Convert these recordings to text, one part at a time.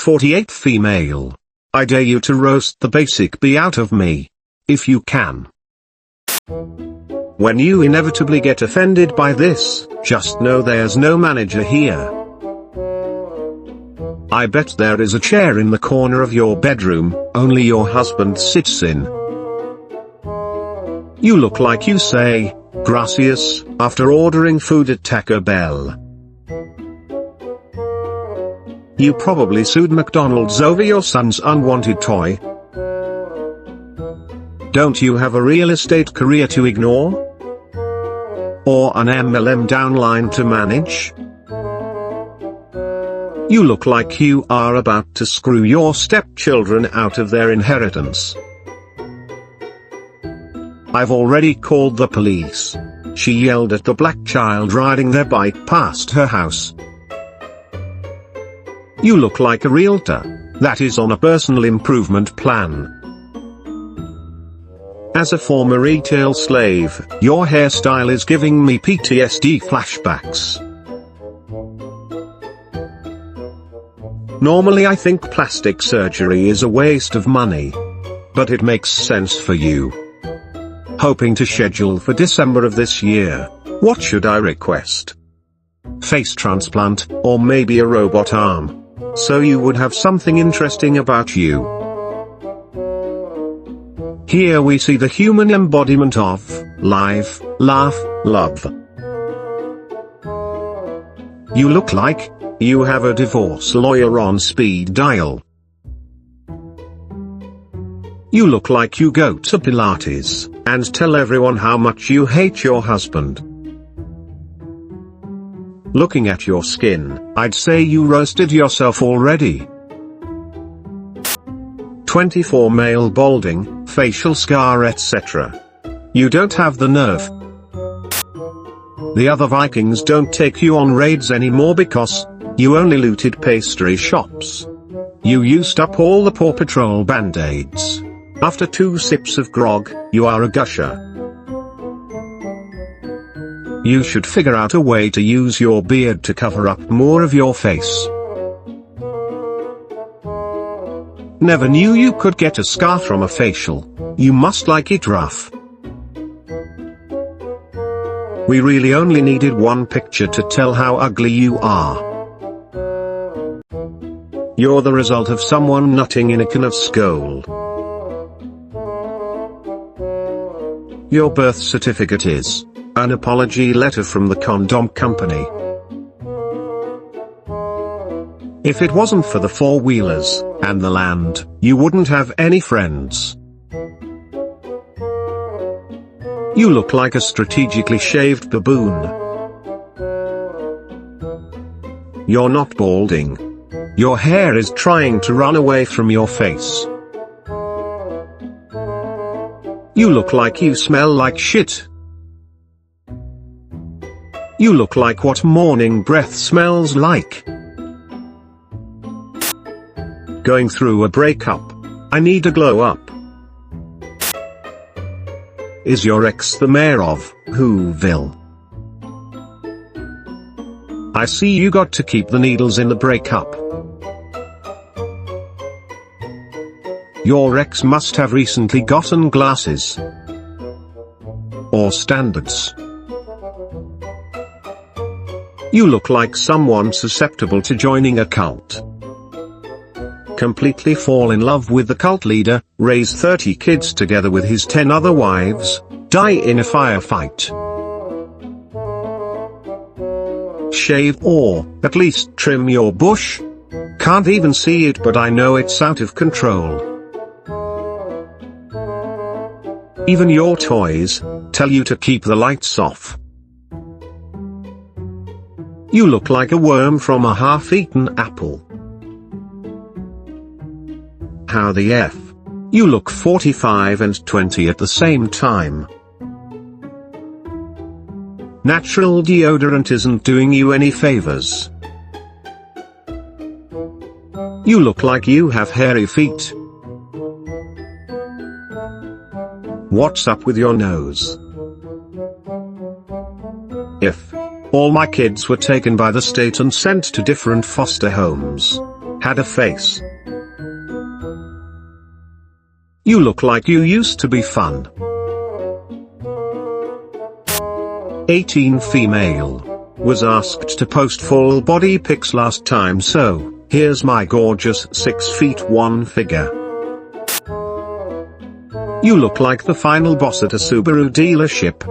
48 female. I dare you to roast the basic B out of me. If you can. When you inevitably get offended by this, just know there's no manager here. I bet there is a chair in the corner of your bedroom, only your husband sits in. You look like you say, "Gracias," after ordering food at Taco Bell. You probably sued McDonald's over your son's unwanted toy. Don't you have a real estate career to ignore? Or an MLM downline to manage? You look like you are about to screw your stepchildren out of their inheritance. I've already called the police. She yelled at the black child riding their bike past her house. You look like a realtor that is on a personal improvement plan. As a former retail slave, your hairstyle is giving me PTSD flashbacks. Normally I think plastic surgery is a waste of money. But it makes sense for you. Hoping to schedule for December of this year, what should I request? Face transplant, or maybe a robot arm? So you would have something interesting about you. Here we see the human embodiment of life, laugh, love. You look like you have a divorce lawyer on speed dial. You look like you go to Pilates and tell everyone how much you hate your husband. Looking at your skin, I'd say you roasted yourself already. 24 male balding, facial scar etc. You don't have the nerve. The other Vikings don't take you on raids anymore because you only looted pastry shops. You used up all the Paw Patrol band-aids. After 2 sips of grog, you are a gusher. You should figure out a way to use your beard to cover up more of your face. Never knew you could get a scar from a facial. You must like it rough. We really only needed one picture to tell how ugly you are. You're the result of someone nutting in a can of Skol. Your birth certificate is an apology letter from the condom company. If it wasn't for the four-wheelers and the land, you wouldn't have any friends. You look like a strategically shaved baboon. You're not balding. Your hair is trying to run away from your face. You look like you smell like shit. You look like what morning breath smells like. Going through a breakup. I need a glow up. Is your ex the mayor of Whoville? I see you got to keep the needles in the breakup. Your ex must have recently gotten glasses. Or standards. You look like someone susceptible to joining a cult. Completely fall in love with the cult leader, raise 30 kids together with his 10 other wives, die in a firefight. Shave or, at least trim your bush? Can't even see it but I know it's out of control. Even your toys tell you to keep the lights off. You look like a worm from a half-eaten apple. How the F? You look 45 and 20 at the same time. Natural deodorant isn't doing you any favors. You look like you have hairy feet. What's up with your nose? If all my kids were taken by the state and sent to different foster homes, had a face. You look like you used to be fun. 18 female. Was asked to post full body pics last time, so here's my gorgeous 6'1" figure. You look like the final boss at a Subaru dealership.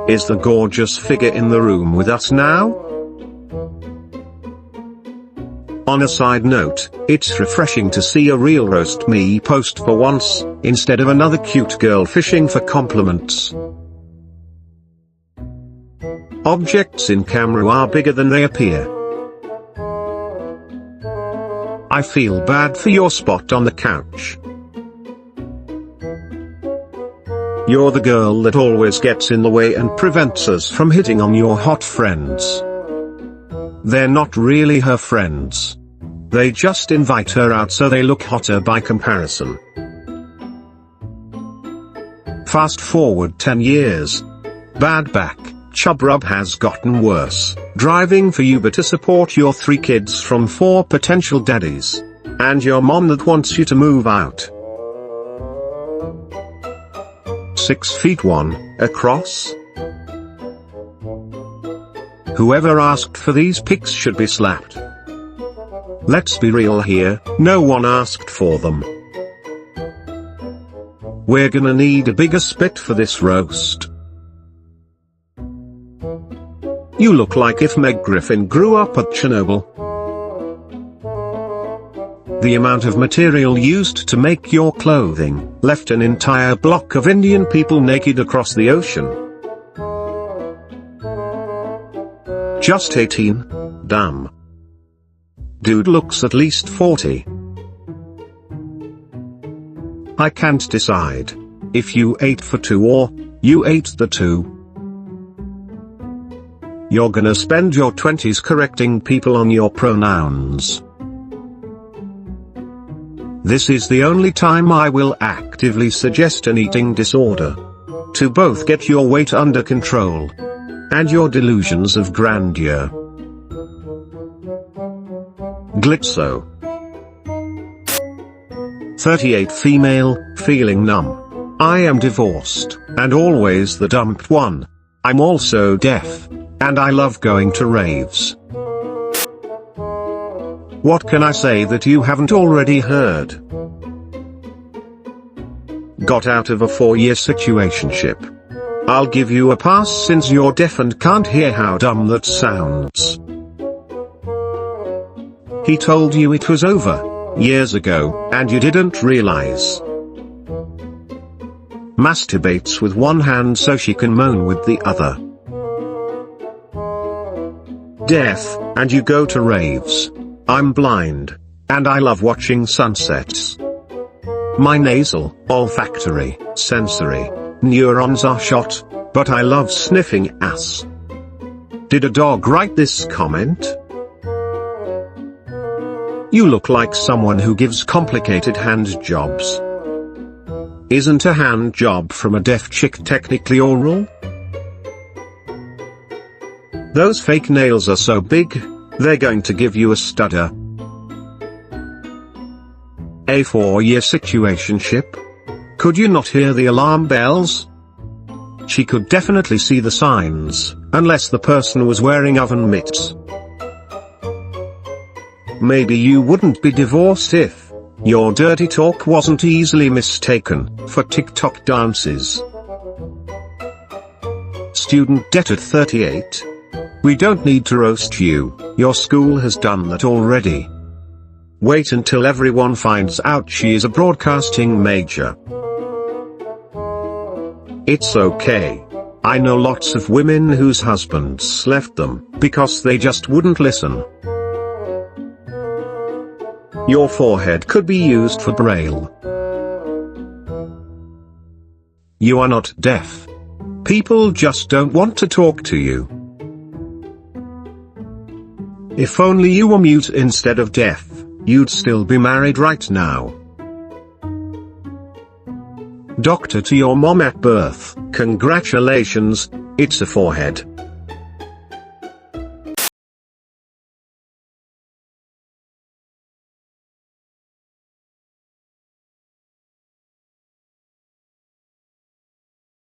Is the gorgeous figure in the room with us now? On a side note, it's refreshing to see a real RoastMe post for once, instead of another cute girl fishing for compliments. Objects in camera are bigger than they appear. I feel bad for your spot on the couch. You're the girl that always gets in the way and prevents us from hitting on your hot friends. They're not really her friends. They just invite her out so they look hotter by comparison. Fast forward 10 years. Bad back, chub rub has gotten worse, driving for Uber to support your 3 kids from 4 potential daddies. And your mom that wants you to move out. 6'1" across? Whoever asked for these pics should be slapped. Let's be real here, no one asked for them. We're gonna need a bigger spit for this roast. You look like if Meg Griffin grew up at Chernobyl. The amount of material used to make your clothing left an entire block of Indian people naked across the ocean. Just 18? Damn. Dude looks at least 40. I can't decide if you ate for 2 or you ate the 2. You're gonna spend your 20s correcting people on your pronouns. This is the only time I will actively suggest an eating disorder. To both get your weight under control and your delusions of grandeur. Glitzo. 38 female, feeling numb. I am divorced, and always the dumped one. I'm also deaf, and I love going to raves. What can I say that you haven't already heard? Got out of a 4-year situationship. I'll give you a pass since you're deaf and can't hear how dumb that sounds. He told you it was over years ago, and you didn't realize. Masturbates with one hand so she can moan with the other. Deaf, and you go to raves. I'm blind, and I love watching sunsets. My nasal, olfactory, sensory neurons are shot, but I love sniffing ass. Did a dog write this comment? You look like someone who gives complicated hand jobs. Isn't a hand job from a deaf chick technically oral? Those fake nails are so big, they're going to give you a stutter. A 4-year situationship? Could you not hear the alarm bells? She could definitely see the signs, unless the person was wearing oven mitts. Maybe you wouldn't be divorced if your dirty talk wasn't easily mistaken for TikTok dances. Student debt at 38? We don't need to roast you, your school has done that already. Wait until everyone finds out she is a broadcasting major. It's okay. I know lots of women whose husbands left them because they just wouldn't listen. Your forehead could be used for braille. You are not deaf. People just don't want to talk to you. If only you were mute instead of deaf, you'd still be married right now. Doctor to your mom at birth, congratulations, it's a forehead.